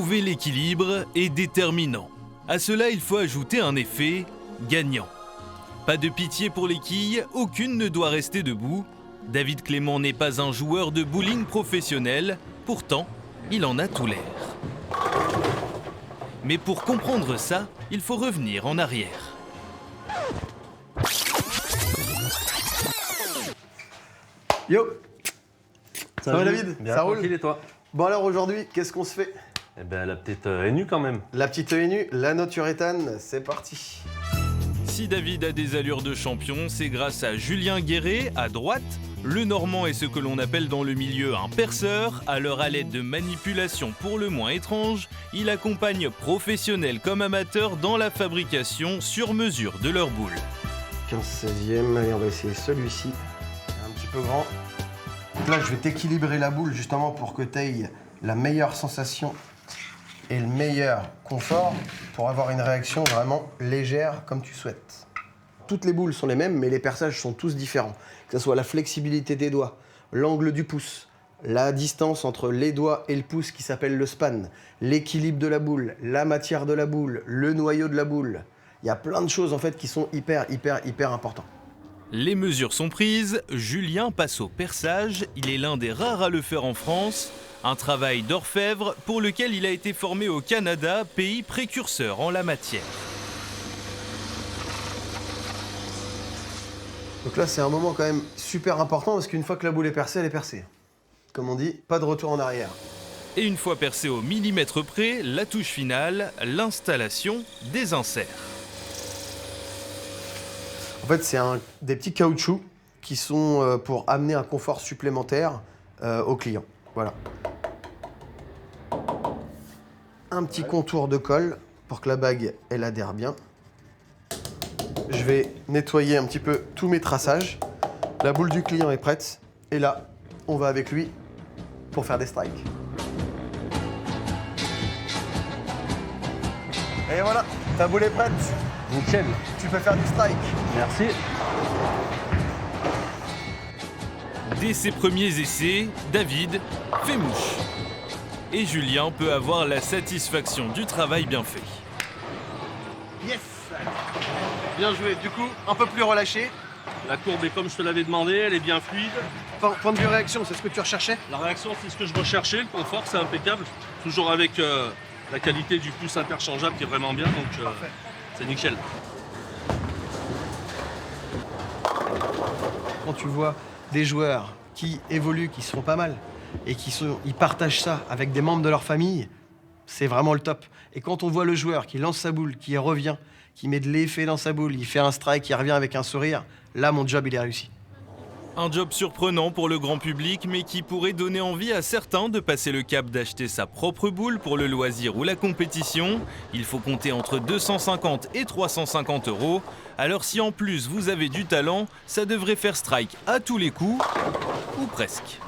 Trouver l'équilibre est déterminant. À cela, il faut ajouter un effet gagnant. Pas de pitié pour les quilles, aucune ne doit rester debout. David Clément n'est pas un joueur de bowling professionnel, pourtant, il en a tout l'air. Mais pour comprendre ça, il faut revenir en arrière. Yo! Ça va David? Bien, ça roule? tranquille et toi? Bon alors aujourd'hui, qu'est-ce qu'on se fait? Eh ben la petite est nue quand même. La petite est nue, la uréthane, c'est parti. Si David a des allures de champion, c'est grâce à Julien Guéret, à droite. Le Normand est ce que l'on appelle dans le milieu un perceur. Alors à l'aide de manipulations pour le moins étranges, il accompagne professionnels comme amateurs dans la fabrication sur mesure de leurs boules. 15/16e, allez on va essayer celui-ci. Un petit peu grand. Donc là je vais t'équilibrer la boule justement pour que tu aies la meilleure sensation et le meilleur confort pour avoir une réaction vraiment légère comme tu souhaites. Toutes les boules sont les mêmes, mais les perçages sont tous différents. Que ce soit la flexibilité des doigts, l'angle du pouce, la distance entre les doigts et le pouce qui s'appelle le span, l'équilibre de la boule, la matière de la boule, le noyau de la boule. Il y a plein de choses en fait qui sont hyper importantes. Les mesures sont prises, Julien passe au perçage, il est l'un des rares à le faire en France. Un travail d'orfèvre pour lequel il a été formé au Canada, pays précurseur en la matière. Donc là, c'est un moment quand même super important parce qu'une fois que la boule est percée, elle est percée. Comme on dit, pas de retour en arrière. Et une fois percée au millimètre près, la touche finale, l'installation des inserts. En fait, c'est des petits caoutchoucs qui sont pour amener un confort supplémentaire au client. Voilà. Un petit contour de colle pour que la bague, elle adhère bien. Je vais nettoyer un petit peu tous mes traçages. La boule du client est prête. Et là, on va avec lui pour faire des strikes. Et voilà, ta boule est prête. Nickel. Tu peux faire du strike. Merci. Dès ses premiers essais, David fait mouche. Et Julien peut avoir la satisfaction du travail bien fait. Yes! Bien joué. Du coup, un peu plus relâché. La courbe est comme je te l'avais demandé, elle est bien fluide. Point de vue réaction, c'est ce que tu recherchais? La réaction, c'est ce que je recherchais. Le confort, c'est impeccable. Toujours avec la qualité du pouce interchangeable qui est vraiment bien. Donc, c'est nickel. Quand tu vois des joueurs qui évoluent, qui se font pas mal, et ils partagent ça avec des membres de leur famille, c'est vraiment le top. Et quand on voit le joueur qui lance sa boule, qui revient, qui met de l'effet dans sa boule, il fait un strike, qui revient avec un sourire, là, mon job, il est réussi. Un job surprenant pour le grand public, mais qui pourrait donner envie à certains de passer le cap d'acheter sa propre boule pour le loisir ou la compétition. Il faut compter entre 250 et 350 €. Alors si en plus vous avez du talent, ça devrait faire strike à tous les coups, ou presque.